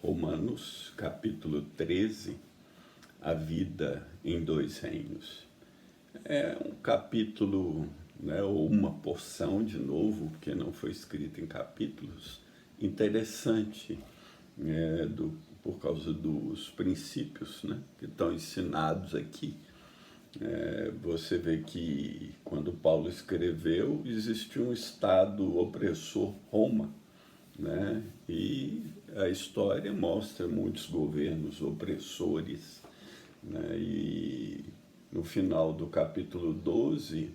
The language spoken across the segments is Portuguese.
Romanos, capítulo 13, a vida em dois reinos. É um capítulo, né, ou uma porção, de novo, porque não foi escrito em capítulos, interessante, por causa dos princípios, né, que estão ensinados aqui. Você vê que quando Paulo escreveu, existia um estado opressor, Roma, né? E a história mostra muitos governos opressores, né? E no final do capítulo 12,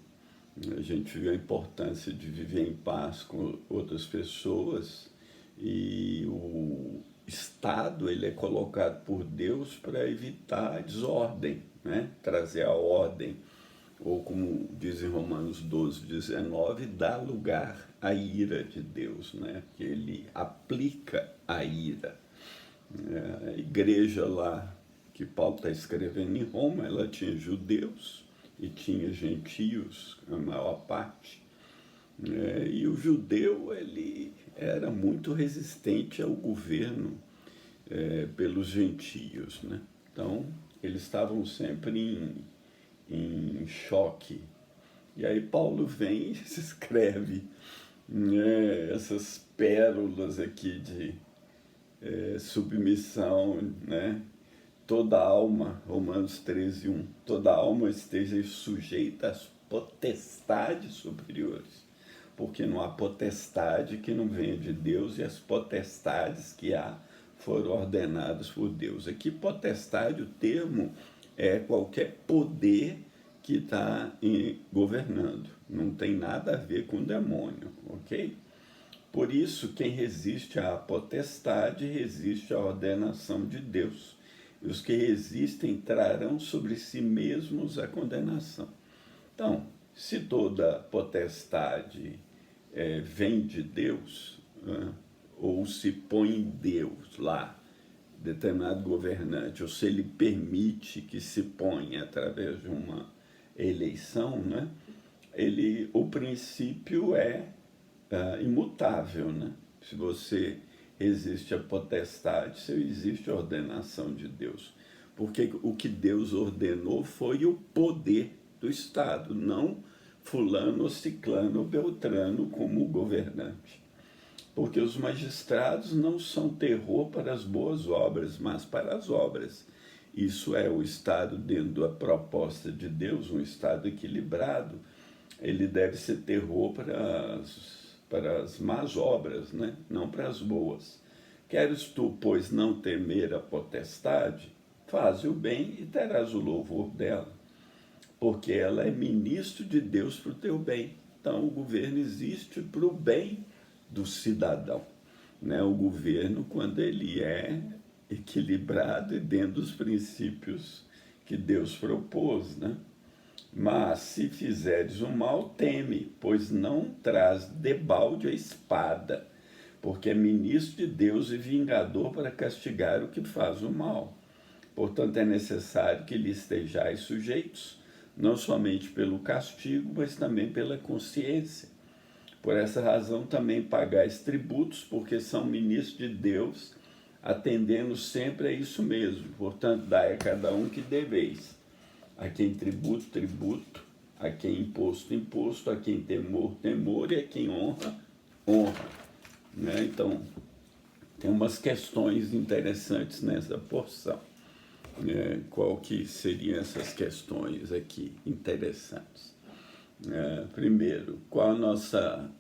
a gente viu a importância de viver em paz com outras pessoas, e o Estado ele é colocado por Deus para evitar a desordem, né? Trazer a ordem, ou como diz em Romanos 12, 19, dá lugar à ira de Deus, né? Que ele aplica a ira. A igreja lá que Paulo está escrevendo em Roma, ela tinha judeus e tinha gentios, a maior parte. E o judeu ele era muito resistente ao governo pelos gentios, né? Então, eles estavam sempre em choque. E aí Paulo vem e escreve, né, essas pérolas aqui de submissão, né? Toda alma, Romanos 13, 1, toda alma esteja sujeita às potestades superiores, porque não há potestade que não venha de Deus, e as potestades que há foram ordenadas por Deus. Aqui potestade, o termo é qualquer poder que está governando, não tem nada a ver com demônio, ok? Por isso, quem resiste à potestade resiste à ordenação de Deus. E os que resistem trarão sobre si mesmos a condenação. Então, se toda potestade vem de Deus, né, ou se põe em Deus lá, determinado governante, ou se ele permite que se ponha através de uma eleição, né, o princípio é imutável, né? Se você resiste à potestade, se existe a ordenação de Deus. Porque o que Deus ordenou foi o poder do Estado, não fulano ou ciclano ou beltrano como governante. Porque os magistrados não são terror para as boas obras, mas para as obras. Isso é o Estado dentro da proposta de Deus, um Estado equilibrado. Ele deve ser terror para as más obras, né? Não para as boas. Queres tu, pois, não temer a potestade? Faze o bem e terás o louvor dela, porque ela é ministro de Deus para o teu bem. Então, o governo existe para o bem do cidadão, né? O governo, quando ele é equilibrado e dentro dos princípios que Deus propôs, né? Mas se fizeres o mal, teme, pois não traz debalde a espada, porque é ministro de Deus e vingador para castigar o que faz o mal. Portanto, é necessário que lhe estejais sujeitos, não somente pelo castigo, mas também pela consciência. Por essa razão também pagais tributos, porque são ministros de Deus, atendendo sempre a isso mesmo. Portanto, dai a cada um que deveis. A quem tributo, tributo, a quem imposto, imposto, a quem temor, temor, e a quem honra, honra. Né? Então, tem umas questões interessantes nessa porção. Qual que seriam essas questões aqui interessantes? Primeiro, qual a nossa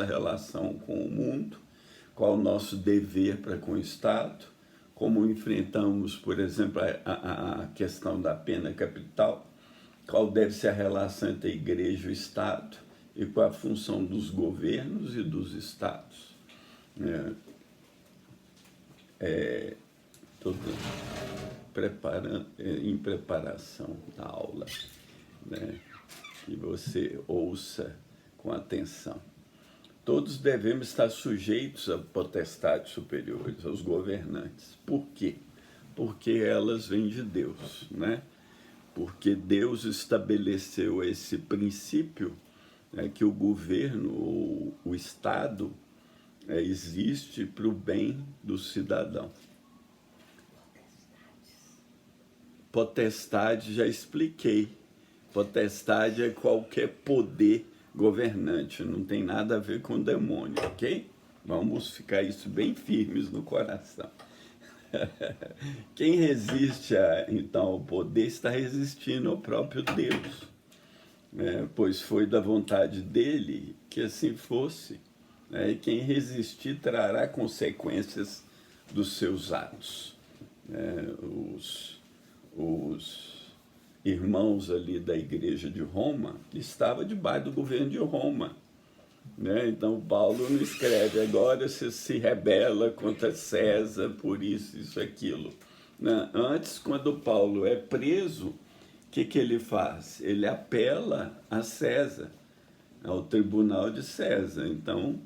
relação com o mundo? Qual o nosso dever para com o Estado? Como enfrentamos, por exemplo, a questão da pena capital? Qual deve ser a relação entre a igreja e o Estado? E qual a função dos governos e dos Estados? Estou em preparação da aula, né? Que você ouça com atenção. Todos devemos estar sujeitos a potestades superiores, aos governantes. Por quê? Porque elas vêm de Deus, né? Porque Deus estabeleceu esse princípio, né, que o governo, ou o Estado, existe para o bem do cidadão. Potestade, já expliquei. Potestade é qualquer poder governante, não tem nada a ver com demônio, ok? Vamos ficar isso bem firmes no coração. Quem resiste, então, ao poder está resistindo ao próprio Deus, pois foi da vontade dele que assim fosse, e quem resistir trará consequências dos seus atos. Os irmãos ali da igreja de Roma estavam debaixo do governo de Roma. Então Paulo não escreve agora você se rebela contra César por isso, aquilo. Antes, quando Paulo é preso, o que ele faz? Ele apela a César, ao tribunal de César. Então,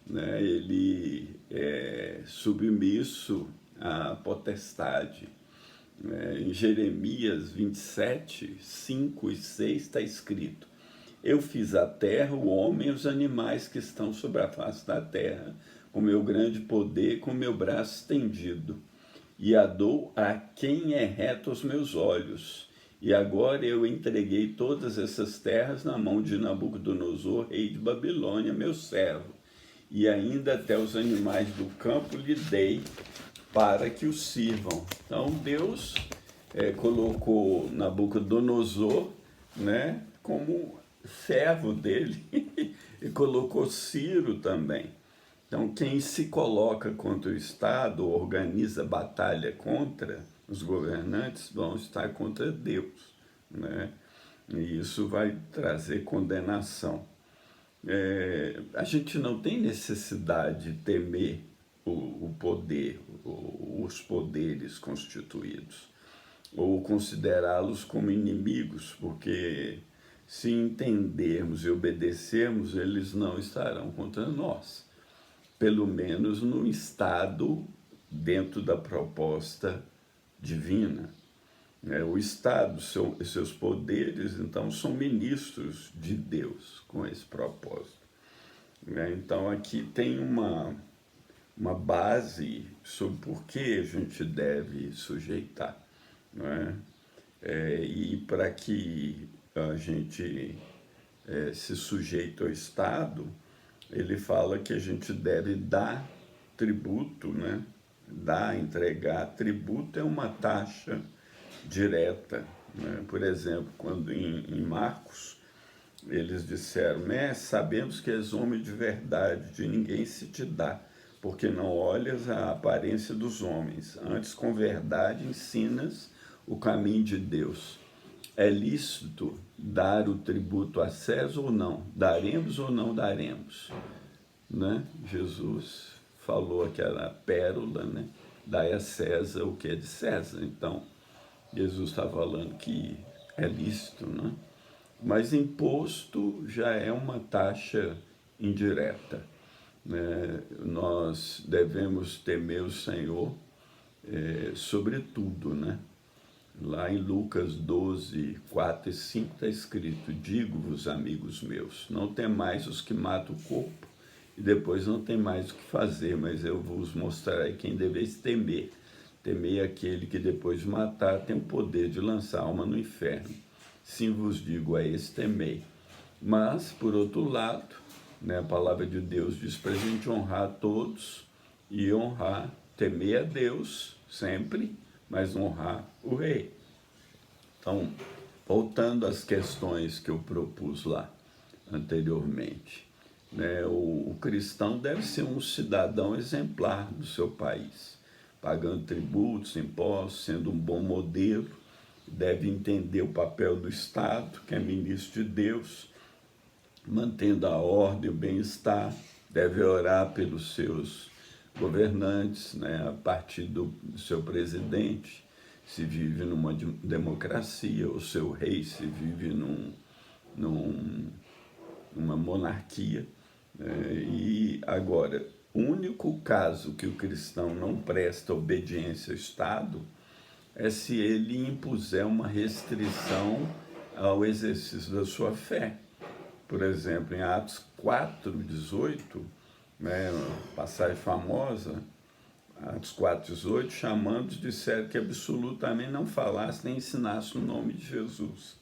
ele é submisso à potestade. Em Jeremias 27, 5 e 6 está escrito: eu fiz a terra, o homem e os animais que estão sobre a face da terra, com meu grande poder, com meu braço estendido, e a dou a quem é reto aos meus olhos. E agora eu entreguei todas essas terras na mão de Nabucodonosor, rei de Babilônia, meu servo, e ainda até os animais do campo lhe dei para que o sirvam. Então Deus colocou Nabucodonosor, como servo dele e colocou Ciro também. Então quem se coloca contra o Estado, organiza batalha contra os governantes, vão estar contra Deus, E isso vai trazer condenação. A gente não tem necessidade de temer o poder, os poderes constituídos, ou considerá-los como inimigos, porque se entendermos e obedecermos, eles não estarão contra nós, pelo menos no estado dentro da proposta divina. O Estado, seus poderes, então, são ministros de Deus com esse propósito. Então, aqui tem uma base sobre por que a gente deve sujeitar. E para que a gente se sujeite ao Estado, ele fala que a gente deve dar tributo, entregar. Tributo é uma taxa direta. Por exemplo, quando em Marcos, eles disseram: sabemos que és homem de verdade, de ninguém se te dá, porque não olhas a aparência dos homens, antes com verdade ensinas o caminho de Deus. É lícito dar o tributo a César ou não? Daremos ou não daremos? Jesus falou aquela pérola, dai a César o que é de César. Então, Jesus está falando que é lícito, Mas imposto já é uma taxa indireta. Nós devemos temer o Senhor sobretudo, Lá em Lucas 12, 4 e 5 está escrito: digo-vos, amigos meus, não temais os que matam o corpo, e depois não tem mais o que fazer, mas eu vos mostrarei quem deveis temer. Temei aquele que depois de matar tem o poder de lançar a alma no inferno. Sim vos digo, a esse temei. Mas, por outro lado, a palavra de Deus diz para a gente honrar todos e honrar, temer a Deus sempre, mas honrar o rei. Então, voltando às questões que eu propus lá anteriormente, o cristão deve ser um cidadão exemplar do seu país, pagando tributos, impostos, sendo um bom modelo, deve entender o papel do Estado, que é ministro de Deus, mantendo a ordem e o bem-estar, deve orar pelos seus governantes, a partir do seu presidente, se vive numa democracia, o seu rei se vive numa monarquia. E agora, o único caso que o cristão não presta obediência ao Estado é se ele impuser uma restrição ao exercício da sua fé. Por exemplo, em Atos 4, 18, né, uma passagem famosa, Atos 4,18, chamando-os, disseram que absolutamente não falasse nem ensinasse o nome de Jesus.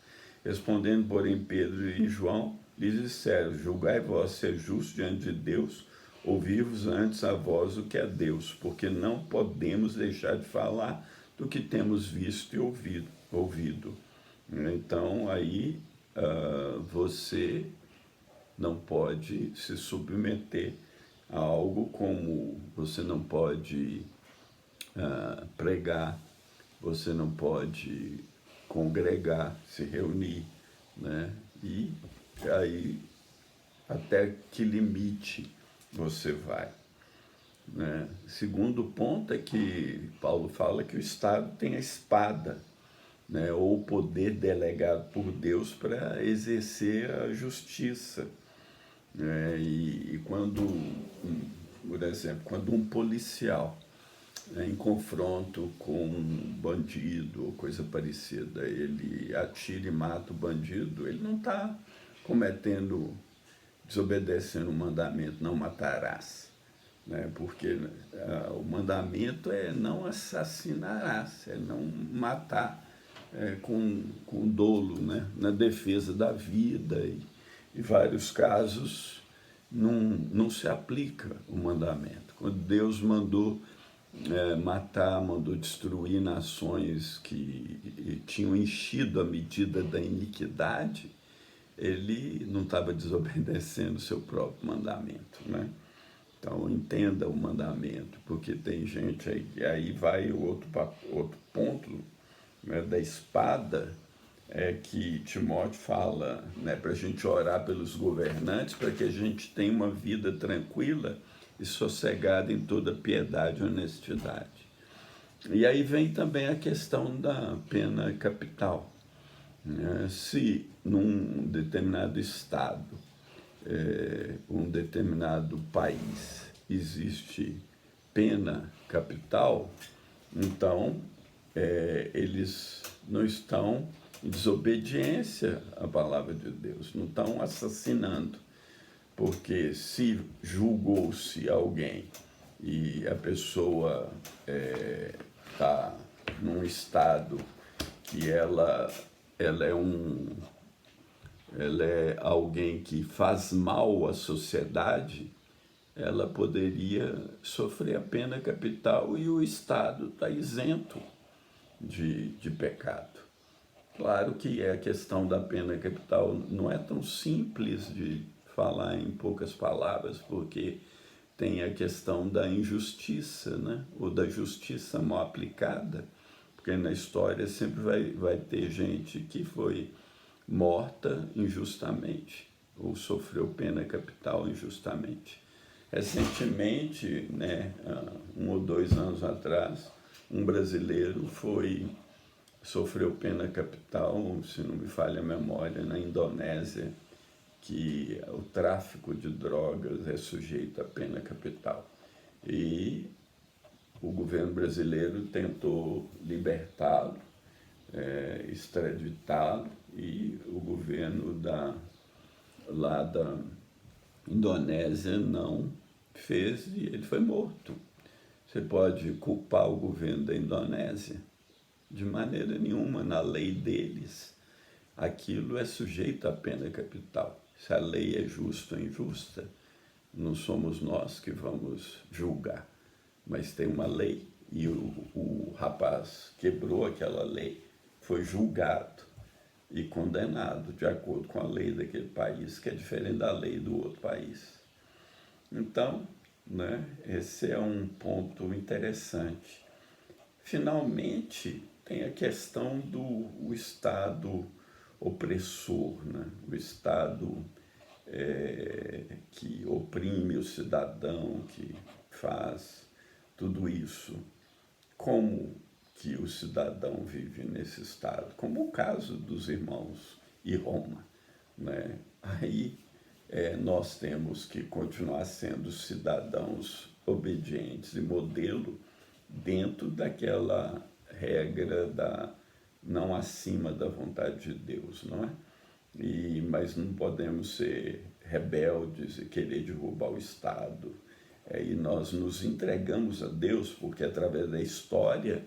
Respondendo, porém, Pedro e João, lhes disseram, julgai vós ser justo diante de Deus, ouvir-vos antes a vós o que é Deus, porque não podemos deixar de falar do que temos visto e ouvido. Então, aí, você não pode se submeter a algo como você não pode pregar, você não pode congregar, se reunir, né? E aí, até que limite você vai, né? Segundo ponto é que Paulo fala que o Estado tem a espada, né? Ou o poder delegado por Deus para exercer a justiça, né? E quando, por exemplo, quando um policial, né, em confronto com um bandido ou coisa parecida, ele atira e mata o bandido, ele não está cometendo, desobedecendo o mandamento, não matarás, né? Porque o mandamento é não assassinarás, é não matar com dolo, né? Na defesa da vida. E vários casos não se aplica o mandamento. Quando Deus mandou matar, mandou destruir nações que tinham enchido a medida da iniquidade, ele não estava desobedecendo o seu próprio mandamento, né? Então, entenda o mandamento, porque tem gente aí, e aí vai o outro ponto, né, da espada, é que Timóteo fala, né, para a gente orar pelos governantes, para que a gente tenha uma vida tranquila e sossegada em toda piedade e honestidade. E aí vem também a questão da pena capital, né? Se num determinado estado, um determinado país, existe pena capital, então eles não estão em desobediência à palavra de Deus, não estão assassinando, porque se julgou-se alguém e a pessoa está num estado que ela é alguém que faz mal à sociedade, ela poderia sofrer a pena capital e o Estado está isento de pecado. Claro que a questão da pena capital não é tão simples de falar em poucas palavras, porque tem a questão da injustiça, né? Ou da justiça mal aplicada, porque na história sempre vai ter gente que foi morta injustamente ou sofreu pena capital injustamente. Recentemente, né, 1 ou 2 anos atrás, um brasileiro sofreu pena capital, se não me falha a memória, na Indonésia, que o tráfico de drogas é sujeito à pena capital. E o governo brasileiro tentou libertá-lo, extraditá-lo, e o governo lá da Indonésia não fez e ele foi morto. Você pode culpar o governo da Indonésia? De maneira nenhuma, na lei deles, aquilo é sujeito à pena capital. Se a lei é justa ou injusta, não somos nós que vamos julgar, mas tem uma lei e o rapaz quebrou aquela lei, foi julgado e condenado de acordo com a lei daquele país, que é diferente da lei do outro país. Então, né, esse é um ponto interessante. Finalmente, tem a questão do Estado opressor, né? O Estado que oprime o cidadão, que faz tudo isso. Como que o cidadão vive nesse estado? Como o caso dos irmãos e Roma, né? Aí nós temos que continuar sendo cidadãos obedientes e modelo dentro daquela regra da não acima da vontade de Deus, não é? Mas não podemos ser rebeldes e querer derrubar o Estado, E nós nos entregamos a Deus, porque através da história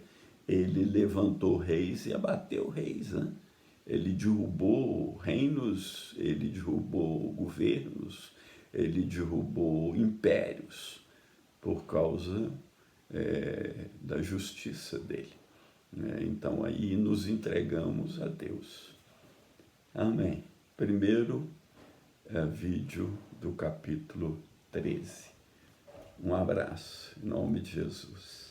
ele levantou reis e abateu reis, né? Ele derrubou reinos, ele derrubou governos, ele derrubou impérios por causa da justiça dele, né? Então aí nos entregamos a Deus. Amém. Primeiro vídeo do capítulo 13. Um abraço, em nome de Jesus.